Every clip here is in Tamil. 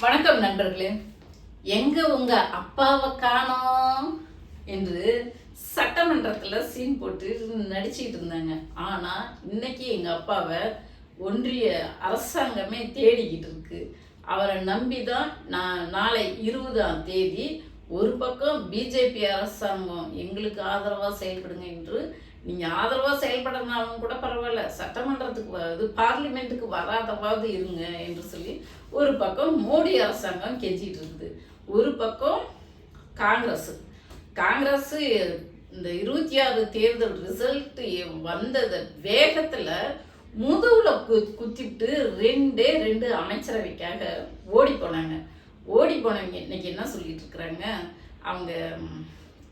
வணக்கம் நண்பர்களே. எங்க உங்க அப்பாவை காணோம் என்று சட்டமன்றத்தில் சீன் போட்டு நடிச்சிட்டு இருந்தாங்க. ஆனா இன்னைக்கு எங்க அப்பாவை ஒன்றிய அரசாங்கமே தேடிக்கிட்டு இருக்கு. அவரை நம்பிதான் நான் நாளை 20ஆம் தேதி ஒரு பக்கம் பிஜேபி அரசாங்கம் எங்களுக்கு ஆதரவாக செயல்படுங்க என்று, நீங்கள் ஆதரவாக செயல்படனாலும் கூட பரவாயில்ல, சட்டமன்றத்துக்கு பார்லிமெண்ட்டுக்கு வராதவாவது இருங்க என்று சொல்லி ஒரு பக்கம் மோடி அரசாங்கம் கெஞ்சிட்டு இருக்குது. ஒரு பக்கம் காங்கிரஸ் இந்த 26 தேர்தல் ரிசல்ட் வந்தத வேகத்தில் முதுகுல குத்திட்டு ரெண்டு அமைச்சரவைக்காக ஓடி போனவங்க இன்னைக்கு என்ன சொல்லிட்டு இருக்கிறாங்க, அவங்க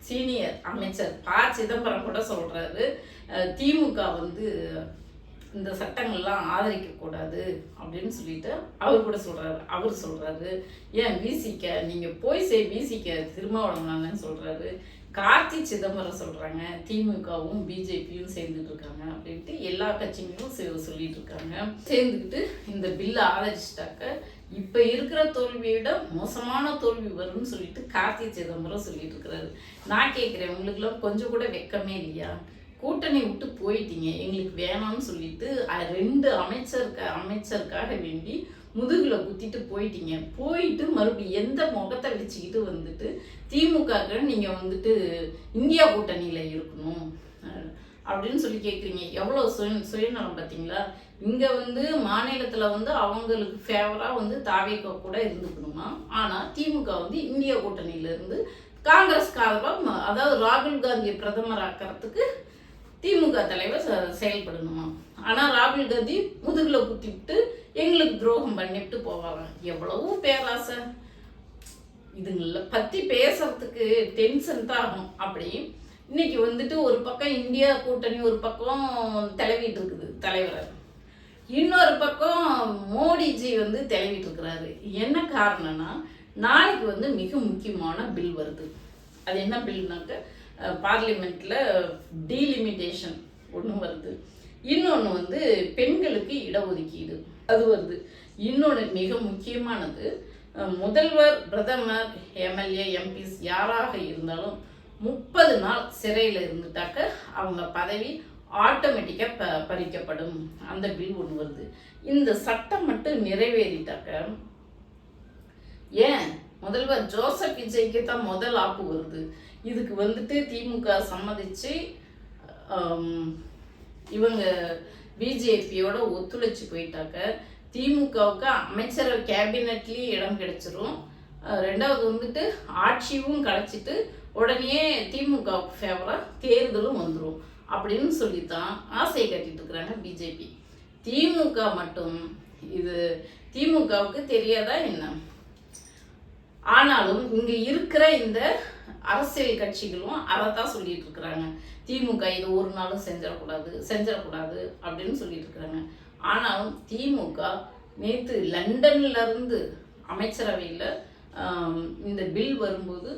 சீனியர் அமைச்சர் சிதம்பரம் கூட சொல்றாரு, திமுக இந்த சட்டங்கள்லாம் ஆதரிக்கக்கூடாது அப்படின்னு சொல்லிட்டு அவர் சொல்றாரு ஏன் விசிக நீங்க போய் விசிக திருமாவளவன் சொல்றாரு, கார்த்தி சிதம்பரம் சொல்றாங்க திமுகவும் பிஜேபியும் சேர்ந்துட்டு இருக்காங்க அப்படின்ட்டு எல்லா கட்சிகளும் சொல்லிட்டு இருக்காங்க. சேர்ந்துக்கிட்டு இந்த பில்லை ஆதரிச்சிட்டாக்க இப்ப இருக்கிற தோல்வியை விட மோசமான தோல்வி வரும்னு சொல்லிட்டு கார்த்தி சிதம்பரம் சொல்லிட்டு இருக்கிறாரு. நான் கேட்கிறேன், உங்களுக்குலாம் கொஞ்சம் கூட வெக்கமே இல்லையா? கூட்டணி விட்டு போயிட்டீங்க, எங்களுக்கு வேணாம்னு சொல்லிட்டு 2 அமைச்சருக்காக வேண்டி முதுகுல குத்திட்டு போயிட்டு மறுபடியும் எந்த முகத்தை வச்சுக்கிட்டு திமுக நீங்க இந்தியா கூட்டணியில இருக்கணும் அப்படின்னு சொல்லி கேட்குறீங்க. எவ்வளோ சுயநலம் பார்த்தீங்களா? இங்கே மாநிலத்தில் அவங்களுக்கு ஃபேவராக தாவேக கூட இருந்துக்கணுமா, ஆனால் திமுக இந்தியா கூட்டணியிலேருந்து காங்கிரஸ்க்கு ஆதரவாக, அதாவது ராகுல் காந்தியை பிரதமர் ஆக்கிறதுக்கு திமுக தலைவர் செயல்படணுமா. ஆனால் ராகுல் காந்தி முதுகில் குத்திவிட்டு எங்களுக்கு துரோகம் பண்ணிவிட்டு போவாங்க. எவ்வளவு பேராசை! இதுங்களை பற்றி பேசுறதுக்கு டென்ஷன் தான் ஆகும். அப்படி இன்னைக்கு ஒரு பக்கம் இந்தியா கூட்டணி ஒரு பக்கம் தலைவிட்டு இருக்குது தலைவர், இன்னொரு பக்கம் மோடிஜி தலைவிட்டு இருக்கிறாரு. என்ன காரணம்னா, நாளைக்கு மிக முக்கியமான பில் வருது. அது என்ன பில்னாக்க, பார்லிமெண்ட்ல டீலிமிட்டேஷன் ஒன்று வருது, இன்னொன்று பெண்களுக்கு இடஒதுக்கீடு அது வருது. இன்னொன்று மிக முக்கியமானது, முதல்வர் பிரதமர் எம்எல்ஏ எம்பிஸ் யாராக இருந்தாலும் 30 நாள் சிறையில் இருந்துட்டாக்க அவங்க பதவி ஆட்டோமேட்டிக்காக பறிக்கப்படும். அந்த பில் ஒன்று வருது. இந்த சட்டம் மட்டும் நிறைவேறிட்டாக்க, ஏன் முதல்வர் ஜோசப் விஜய்க்கு தான் முதல் ஆப்பு வருது. இதுக்கு திமுக சம்மதிச்சு இவங்க பிஜேபியோட ஒத்துழைச்சு போயிட்டாக்க திமுகவுக்கு அமைச்சரவை கேபினட்லேயே இடம் கிடைச்சிரும். ரெண்டாவது ஆட்சியும் கலைச்சிட்டு உடனே திமுக ஃபேவராக தேர்தலும் வந்துடும் அப்படின்னு சொல்லித்தான் ஆசையை கட்டிட்டு இருக்கிறாங்க பிஜேபி. திமுக மட்டும் திமுகவுக்கு தெரியாதா என்ன? ஆனாலும் இங்க இருக்கிற இந்த அரசியல் கட்சிகளும் அதை தான் சொல்லிட்டு இருக்கிறாங்க, திமுக இது ஒரு நாளும் செஞ்சிடக்கூடாது அப்படின்னு சொல்லிட்டு இருக்கிறாங்க. ஆனாலும் திமுக நேற்று லண்டன்ல இருந்து அமைச்சரவையில் இந்த பில் வரும்போது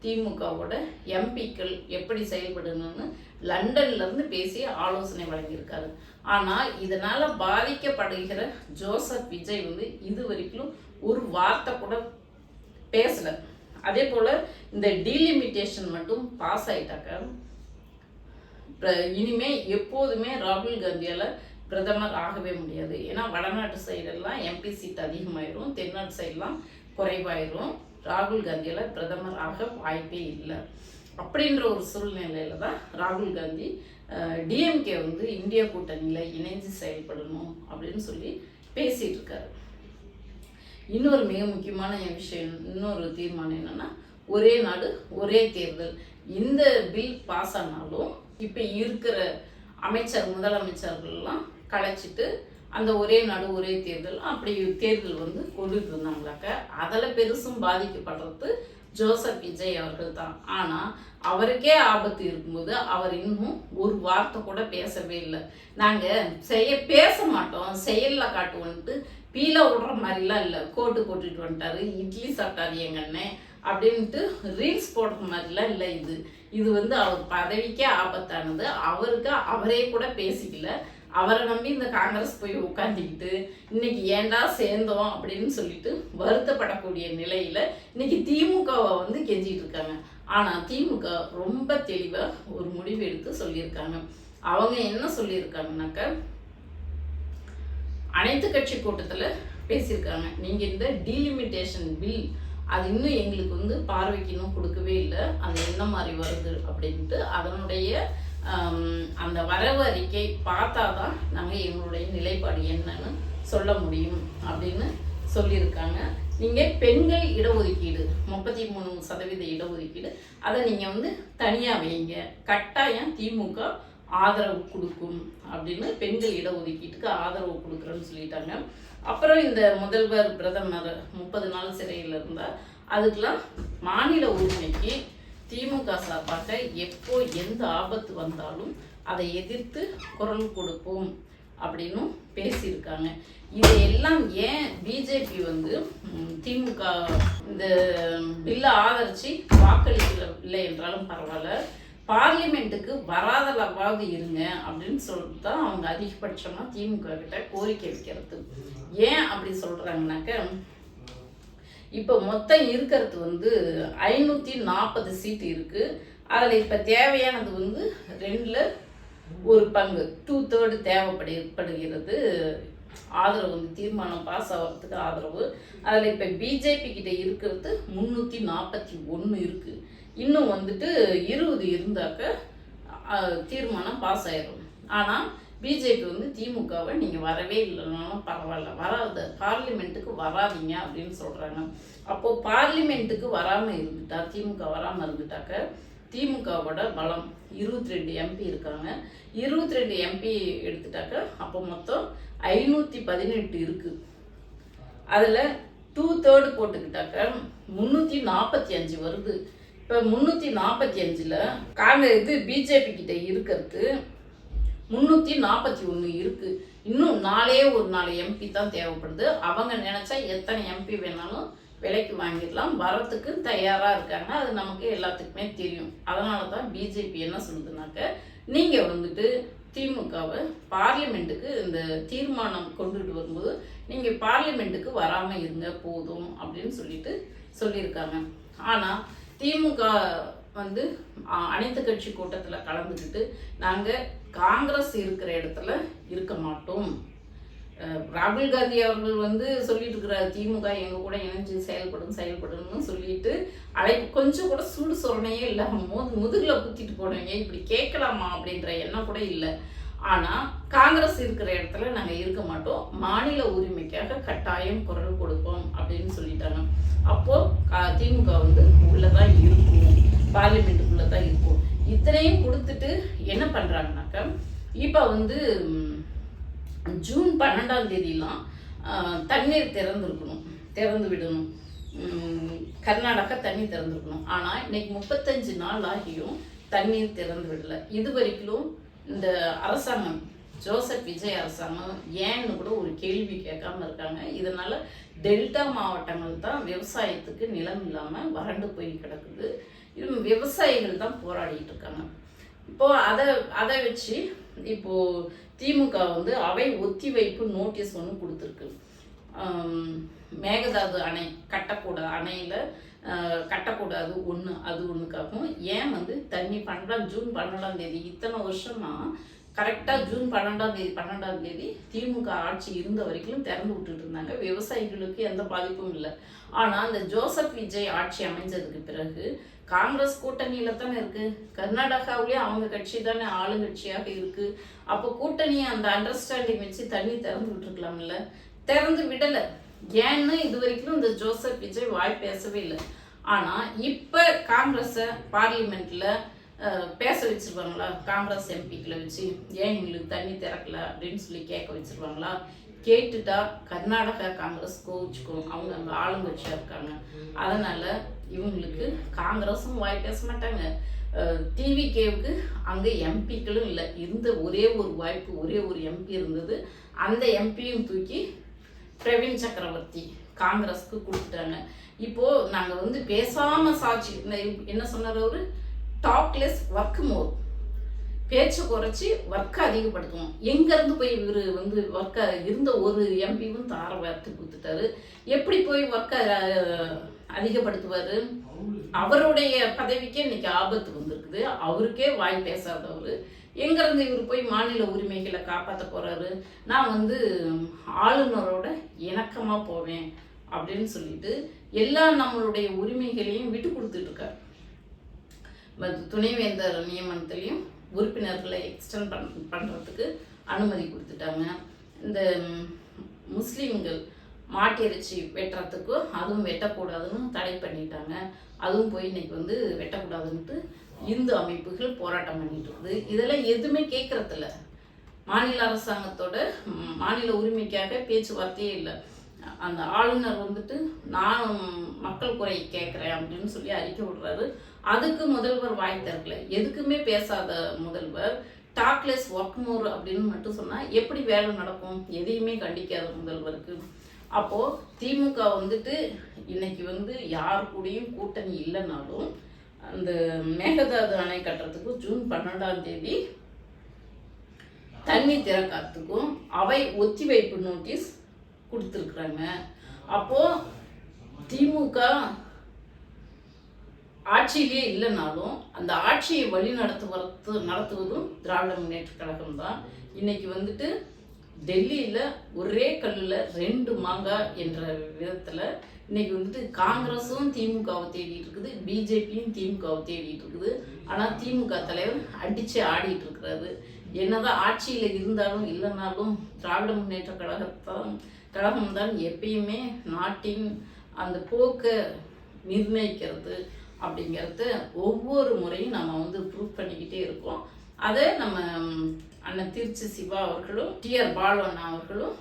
திமுகவோட எம்பிக்கள் எப்படி செயல்படணும்னு லண்டன்ல இருந்து பேசி ஆலோசனை வழங்கியிருக்காரு. ஆனால் இதனால பாதிக்கப்படுகிற ஜோசப் விஜய் இது வரைக்கும் ஒரு வார்த்தை கூட பேசல. அதே போல இந்த டீலிமிட்டேஷன் மட்டும் பாஸ் ஆயிட்டாக்க இனிமே எப்போதுமே ராகுல் காந்தியால பிரதமர் ஆகவே முடியாது. ஏன்னா வடநாட்டு சைடெல்லாம் எம்பி சீட் அதிகமாயிரும், தென்னாட்டு சைடெல்லாம் குறைவாயிரும். ராகுல் காந்தியால பிரதமர் ஆக வாய்ப்பே இல்லை. அப்படின்ற ஒரு சூழ்நிலையில தான் ராகுல் காந்தி டிஎம்கே இந்தியா கூட்டணியில் இணைஞ்சு செயல்படணும் அப்படின்னு சொல்லி பேசிட்டு இருக்காரு. இன்னொரு மிக முக்கியமான விஷயம், இன்னொரு தீர்மானம் என்னன்னா, ஒரே நாடு ஒரே தேர்தல். இந்த பில் பாஸ் ஆனாலும் இப்போ இருக்கிற முதலமைச்சர்கள்லாம் கலைச்சிட்டு அந்த ஒரே நாடு ஒரே தேர்தல் அப்படி தேர்தல் கொண்டுட்டு இருந்தாங்களாக்க அதில் பெருசும் பாதிக்கப்படுறது ஜோசப் விஜய் அவர்கள் தான். ஆனால் அவருக்கே ஆபத்து இருக்கும்போது அவர் இன்னும் ஒரு வார்த்தை கூட பேசவே இல்லை. நாங்கள் பேச மாட்டோம், செயலில் காட்டுவோன்ட்டு பீலை விடுற மாதிரிலாம் இல்லை, கோட்டு போட்டுட்டு வந்துட்டாரு, இட்லி சாப்பிட்டாரு எங்கண்ணே அப்படின்ட்டு ரீல்ஸ் போடுற மாதிரிலாம் இல்லை. இது அவர் பதவிக்கே ஆபத்தானது. அவரே கூட பேசிக்கல. அவரை நம்பி இந்த காங்கிரஸ் போய் உட்காந்துக்கிட்டு இன்னைக்கு ஏண்டா சேர்ந்தோம் அப்படின்னு சொல்லிட்டு வருத்தப்படக்கூடிய நிலையில இன்னைக்கு திமுகவை வந்து கெஞ்சிட்டு இருக்காங்க. ஆனா திமுக ரொம்ப தெளிவா ஒரு முடிவு எடுத்து சொல்லியிருக்காங்க. அவங்க என்ன சொல்லியிருக்காங்கனாக்க, அனைத்து கட்சி கூட்டத்துல பேசியிருக்காங்க, நீங்க இந்த டீலிமிட்டேஷன் பில் அது இன்னும் எங்களுக்கு வந்து பார்வைக்கு இன்னும் கொடுக்கவே இல்லை, அது என்ன மாதிரி வருது அப்படின்ட்டு அதனுடைய அந்த வரவு அறிக்கை பார்த்தாதான் நாங்கள் எங்களுடைய நிலைப்பாடு என்னன்னு சொல்ல முடியும் அப்படின்னு சொல்லியிருக்காங்க. நீங்கள் பெண்கள் இடஒதுக்கீடு 33% இடஒதுக்கீடு அதை நீங்கள் வந்து தனியாக வைங்க, கட்டாயம் திமுக ஆதரவு கொடுக்கும் அப்படின்னு பெண்கள் இடஒதுக்கீட்டுக்கு ஆதரவு கொடுக்குறேன்னு சொல்லிட்டாங்க. அப்புறம் இந்த முதல்வர் பிரதமர் 30 நாள் சிறையில் இருந்தால் அதுக்கெல்லாம் மாநில உரிமைக்கு திமுக சார்பாக எப்போ எந்த ஆபத்து வந்தாலும் அதை எதிர்த்து குரல் கொடுப்போம் அப்படின்னும் பேசியிருக்காங்க. இதையெல்லாம் ஏன் பிஜேபி வந்து திமுக இந்த பில்லை ஆதரிச்சு வாக்களிக்கவில்லை என்றாலும் பரவாயில்ல, பார்லிமெண்ட்டுக்கு வராதளவாவது இருங்க அப்படின்னு சொல்லிட்டு தான் அவங்க அதிகபட்சமாக திமுக கிட்ட கோரிக்கை வைக்கிறது. ஏன் அப்படி சொல்றாங்கனாக்க, இப்போ மொத்தம் இருக்கிறது வந்து 540 சீட்டு இருக்கு. அதில் இப்போ தேவையானது வந்து 2/1 2/3 தேவைப்படுகிறது ஆதரவு, வந்து தீர்மானம் பாஸ் ஆகிறதுக்கு ஆதரவு. அதில் இப்போ பிஜேபி கிட்ட இருக்கிறது 341 இருக்கு. இன்னும் வந்துட்டு 20 இருந்தாக்க தீர்மானம் பாஸ் ஆயிடும். ஆனால் பிஜேபி வந்து திமுகவை நீங்கள் வரவே இல்லைனாலும் பரவாயில்ல, வராது, பார்லிமெண்ட்டுக்கு வராதிங்க அப்படின்னு சொல்கிறாங்க. அப்போது பார்லிமெண்ட்டுக்கு வராமல் இருந்துட்டா, திமுக வராமல் இருந்துட்டாக்க திமுகவோட பலம் 22 எம்பி இருக்காங்க. 22 எம்பி எடுத்துட்டாக்க அப்போ மொத்தம் 518 இருக்குது. அதில் 2/3 போட்டுக்கிட்டாக்க 345 வருது. இப்போ 345ல் காங்கிரஸ் பிஜேபி கிட்ட இருக்கிறது 341 இருக்கு. இன்னும் 4 எம்பி தான் தேவைப்படுது. அவங்க நினைச்சா எத்தனை எம்பி வேணாலும் விலைக்கு வாங்கிடலாம், வரத்துக்கு தயாரா இருக்காங்க. அது நமக்கு எல்லாத்துக்குமே தெரியும். அதனால தான் பிஜேபி என்ன சொல்லுதுனாக்க, நீங்க வந்துட்டு திமுகவை பார்லிமெண்ட்டுக்கு இந்த தீர்மானம் கொண்டுட்டு வரும்போது நீங்க பார்லிமெண்ட்டுக்கு வராம இருங்க போதும் அப்படின்னு சொல்லியிருக்காங்க. ஆனா திமுக வந்து அனைத்து கட்சி கூட்டத்தில் கலந்துக்கிட்டு நாங்கள் காங்கிரஸ் இருக்கிற இடத்துல இருக்க மாட்டோம். ராகுல் காந்தி அவர்கள் வந்து சொல்லிட்டு இருக்கிறார், திமுக எங்கள் கூட இணைஞ்சு செயல்படுன்னு சொல்லிட்டு கொஞ்சம் கூட சூடு சொரணையே இல்லை. முதுகில் குத்திட்டு போனவங்க இப்படி கேட்கலாமா அப்படின்ற எண்ணம் கூட இல்லை. ஆனால் காங்கிரஸ் இருக்கிற இடத்துல நாங்கள் இருக்க மாட்டோம், மாநில உரிமைக்காக கட்டாயம் குரல் கொடுப்போம் அப்படின்னு சொல்லிட்டாங்க. அப்போது திமுக வந்து உள்ளதான் இருக்கும், பார்லிமெண்ட்டுக்குள்ளே தான் இருக்கும். இத்தனையும் கொடுத்துட்டு என்ன பண்ணுறாங்கனாக்கா, இப்போ வந்து ஜூன் 12 தண்ணீர் திறந்து விடணும், கர்நாடகா தண்ணி திறந்துருக்கணும். ஆனால் இன்னைக்கு 35 நாள் ஆகியும் தண்ணீர் திறந்து விடலை. இது வரைக்கும் இந்த அரசாங்கம், ஜோசப் விஜய் அரசாங்கம் ஏன்னு கூட ஒரு கேள்வி கேட்காம இருக்காங்க. இதனால டெல்டா மாவட்டங்கள் தான் விவசாயத்துக்கு நிலம் இல்லாமல் வறண்டு போய் கிடக்குது. இது விவசாயிகள் தான் போராடிட்டு இருக்காங்க. இப்போது அதை வச்சு இப்போது திமுக வந்து அவை ஒத்திவைப்பு நோட்டீஸ் ஒன்று கொடுத்துருக்கு. மேகதாது அணை அணையில் கட்டக்கூடாது அது ஒன்றுக்காகவும், ஏன் வந்து தண்ணி ஜூன் 12 இத்தனை வருஷமா கரெக்டாக ஜூன் 12 திமுக ஆட்சி இருந்த வரைக்கும் திறந்து விட்டுட்டு இருந்தாங்க. விவசாயிகளுக்கு எந்த பாதிப்பும் இல்லை. ஆனால் அந்த ஜோசப் விஜய் ஆட்சி அமைஞ்சதுக்கு பிறகு காங்கிரஸ் கூட்டணியில தானே இருக்கு, கர்நாடகாவிலேயே அவங்க கட்சி தானே ஆளுங்கட்சியாக இருக்கு. அப்போ கூட்டணியை அந்த அண்டர்ஸ்டாண்டிங் வச்சு தண்ணி திறந்து விட்டுருக்கலாம்ல, திறந்து விடலை. ஏன்னு இது வரைக்கும் இந்த ஜோசப் விஜய் வாய் பேசவே இல்லை. ஆனால் இப்போ காங்கிரஸை பார்லிமெண்ட்ல பேச வச்சிருவாங்களா, காங்கிரஸ் எம்பிக்களை வச்சு ஏன் எங்களுக்கு தண்ணி திறக்கல அப்படின்னு சொல்லி கேட்க வச்சிருவாங்களா? கேட்டுட்டா கர்நாடகா காங்கிரஸ் கோவிச்சுக்கும், அவங்க அங்கே ஆளுங்கட்சியாக இருக்காங்க. அதனால இவங்களுக்கு காங்கிரஸும் வாய் பேச மாட்டாங்க, டிவிகேவுக்கு அங்கே எம்பிக்களும் இல்லை. இருந்த ஒரே ஒரு வாய்ப்பு, ஒரே ஒரு எம்பி இருந்தது, அந்த எம்பியும் தூக்கி பிரவீன் சக்கரவர்த்தி காங்கிரஸ்க்கு கொடுத்துட்டாங்க. இப்போது நாங்கள் வந்து பேசாமல் சாட்சி என்ன சொன்னார் அவரு, டாக்லெஸ் ஒர்க் மோர், பேச்சை குறைச்சி ஒர்க்கை அதிகப்படுத்துவோம். எங்கேருந்து போய் இவர் வந்து ஒர்க்கை இருந்த ஒரு எம்பியும் தார வார்த்து கொடுத்துட்டாரு. எப்படி போய் ஒர்க்கை அதிகப்படுத்துவார்? அவருடைய பதவிக்கே இன்னைக்கு ஆபத்து வந்திருக்குது. அவருக்கே வாய் பேசாதவர் எங்கேருந்து இவர் போய் மாநில உரிமைகளை காப்பாற்ற போகிறாரு? நான் வந்து ஆளுநரோட இணக்கமாக போவேன் அப்படின்னு சொல்லிட்டு எல்லா நம்மளுடைய உரிமைகளையும் விட்டு கொடுத்துட்டு இருக்கார். துணைவேந்தர் நியமனத்திலையும் உறுப்பினர்களை எக்ஸ்டெண்ட் பண்ணுறதுக்கு அனுமதி கொடுத்துட்டாங்க. இந்த முஸ்லீம்கள் மாட்டிறைச்சி வெட்டுறதுக்கு அதுவும் வெட்டக்கூடாதுன்னு தடை பண்ணிட்டாங்க. அதுவும் போய் இன்னைக்கு வந்து வெட்டக்கூடாதுன்ட்டு இந்து அமைப்புகள் போராட்டம் பண்ணிட்டு இருக்குது. இதெல்லாம் எதுவுமே கேட்கறதில்ல. மாநில அரசாங்கத்தோட மாநில உரிமைக்காக பேச்சுவார்த்தையே இல்லை. அந்த ஆளுநர் வந்துட்டு நான் மக்கள் குறை கேட்குறேன் அப்படின்னு சொல்லி அறிக்கை விடுறாரு. அதுக்கு முதல்வர் வாய் திறக்கல. எதுக்குமே பேசாத முதல்வர் டாக்லெஸ் ஒர்க் மோர் அப்படின்னு மட்டும் சொன்னால் எப்படி வேலை நடக்கும்? எதையுமே கண்டிக்காத முதல்வருக்கு. அப்போது திமுக வந்துட்டு இன்னைக்கு வந்து யார் கூடயும் கூட்டணி இல்லைனாலும் அந்த மேகதாது அணை கட்டுறதுக்கு ஜூன் 12ஆம் தேதி தண்ணி திறக்கிறதுக்கும் அவை ஒத்திவைப்பு நோட்டீஸ் கொடுத்துருக்குறாங்க. அப்போது திமுக ஆட்சியிலே இல்லைனாலும் அந்த ஆட்சியை வழி நடத்துவதும் திராவிட முன்னேற்ற கழகம் தான். இன்னைக்கு வந்துட்டு டெல்லியில் ஒரே கல்லில் 2 மாங்காய் என்ற விதத்தில் இன்னைக்கு வந்துட்டு காங்கிரஸும் திமுகவை தேடிட்டு இருக்குது, பிஜேபியும் திமுகவை தேடிட்டு இருக்குது. ஆனால் திமுக தலைவர் அடித்து ஆடிட்டு இருக்கிறாரு. என்னதான் ஆட்சியில் இருந்தாலும் இல்லைனாலும் திராவிட முன்னேற்ற கழகம்தான் எப்பயுமே நாட்டின் அந்த போக்கை நிர்ணயிக்கிறது அப்படிங்கிறத ஒவ்வொரு முறையும் நம்ம வந்து ப்ரூவ் பண்ணிக்கிட்டே இருக்கோம். அதை நம்ம அண்ணன் திருச்சி சிவா அவர்களும் டிஆர் பாலு அண்ணா அவர்களும்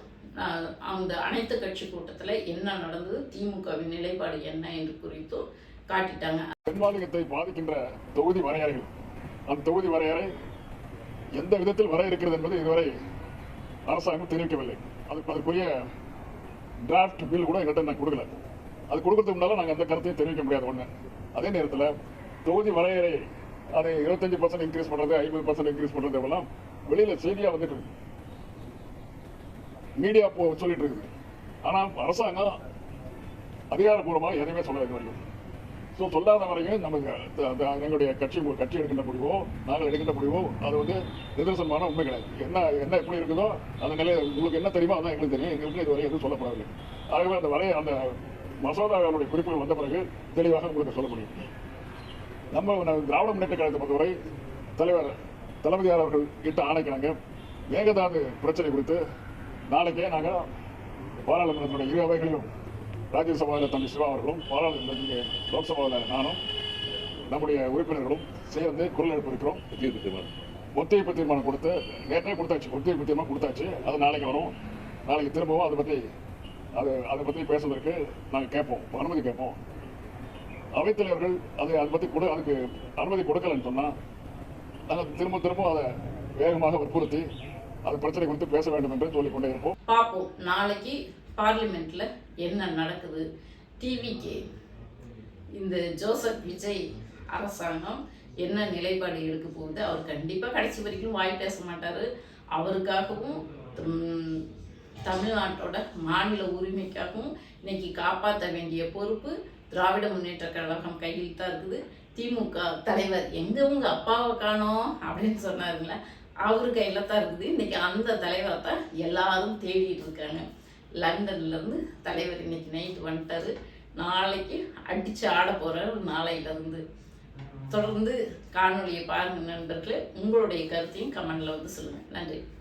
அந்த அனைத்து கட்சி கூட்டத்தில் என்ன நடந்தது, திமுகவின் நிலைப்பாடு என்ன என்று குறித்தும் காட்டிட்டாங்க. தென்மாநிலத்தை பாதிக்கின்ற தொகுதி வரையறைகள், அந்த தொகுதி வரையறை எந்த விதத்தில் வர இருக்கிறது என்பது இதுவரை அரசாங்கம் தெரிவிக்கவில்லை. அதுக்குரிய டிராஃப்ட் பில் கூட எங்கள்கிட்ட நான் கொடுக்கல. அது கொடுக்கறதுக்கு முன்னால நாங்கள் அந்த கருத்தையும் தெரிவிக்க முடியாது. ஒன்று, அதே நேரத்தில் தொகுதி வரையறை அதை 25% இன்க்ரீஸ் பண்ணுறது, 50% இன்க்ரீஸ் பண்ணுறது எல்லாம் வெளியில் செய்தியாக வந்துட்டு இருக்கு, மீடியா சொல்லிட்டு இருக்குது. ஆனால் அரசாங்கம் அதிகாரப்பூர்வமாக எதையுமே சொல்லாத வரைக்கும், ஸோ சொல்லாத வரைக்கும் நமக்கு எங்களுடைய கட்சி எடுக்கின்ற முடிவோ நாங்கள் எடுக்கின்ற முடிவோ அது வந்து நிதர்சனமான உண்மை கிடையாது. என்ன எப்படி இருக்குதோ அந்த நிலை உங்களுக்கு என்ன தெரியுமோ அதான் எங்களுக்கு தெரியும். எங்களுக்கு இதுவரை எதுவும் சொல்லப்படவில்லை. ஆகவே அந்த மசோதாவுடைய குறிப்புகள் வந்த பிறகு தெளிவாக உங்களுக்கு சொல்ல முடியும். நம்ம திராவிட முன்னேற்ற கழகத்தை பொறுத்தவரை தலைவர் தளபதியார் அவர்கள் இட்ட ஆணைக்கிணங்க மேகதாது பிரச்சனை குறித்து நாளைக்கே நாங்கள் பாராளுமன்றத்தினுடைய 2 அவைகளிலும் ராஜ்யசபாவில் தம்பி சிவா அவர்களும் லோக்சபாவில் நானும் நம்முடைய உறுப்பினர்களும் சேர்ந்து குரல் எழுப்ப இருக்கிறோம். ஒத்திவைப்பு தீர்மானம் கொடுத்து நேற்றே கொடுத்தாச்சு. ஒத்திவைப்பு தீர்மானம் கொடுத்தாச்சு. அது நாளைக்கு வரும். நாளைக்கு திரும்பவும் அதை பற்றி பேசுவதற்கு நாங்கள் கேட்போம், அனுமதி கேட்போம். அவைத்தலைவர்கள் அதை பற்றி அதுக்கு அனுமதி கொடுக்கலன்னு சொன்னால் நாங்கள் திரும்ப அதை வேகமாக வற்புறுத்தி அது பிரச்சனை குறித்து பேச வேண்டும் என்று சொல்லிக் கொண்டே இருப்போம். பார்ப்போம் நாளைக்கு பார்லிமெண்ட்ல என்ன நடக்குது. டிவிக்கு இந்த ஜோசப் விஜய் அரசாங்கம் என்ன நிலைப்பாடு எடுக்க போகுது. அவர் கண்டிப்பாக கடைசி வரைக்கும் வாய் பேச மாட்டார். அவருக்காகவும் தமிழ்நாட்டோட மாநில உரிமைக்காகவும் இன்னைக்கு காப்பாற்ற வேண்டிய பொறுப்பு திராவிட முன்னேற்ற கழகம் கையில் தான் இருக்குது. திமுக தலைவர் எங்கே உங்கள் அப்பாவை காணோம் அப்படின்னு சொன்னாருங்களே, அவரு கையில் தான் இருக்குது. இன்னைக்கு அந்த தலைவரை தான் எல்லாரும் தேடிட்டு இருக்காங்க. லண்டன்லேருந்து தலைவர் இன்னைக்கு நைட்டு வந்துட்டாரு. நாளைக்கு அடித்து ஆட போகிறார். நாளையிலேருந்து தொடர்ந்து காணொலியை பாருங்கள் நண்பர்களே. உங்களுடைய கருத்தையும் கமெண்டில் வந்து சொல்லுங்கள். நன்றி.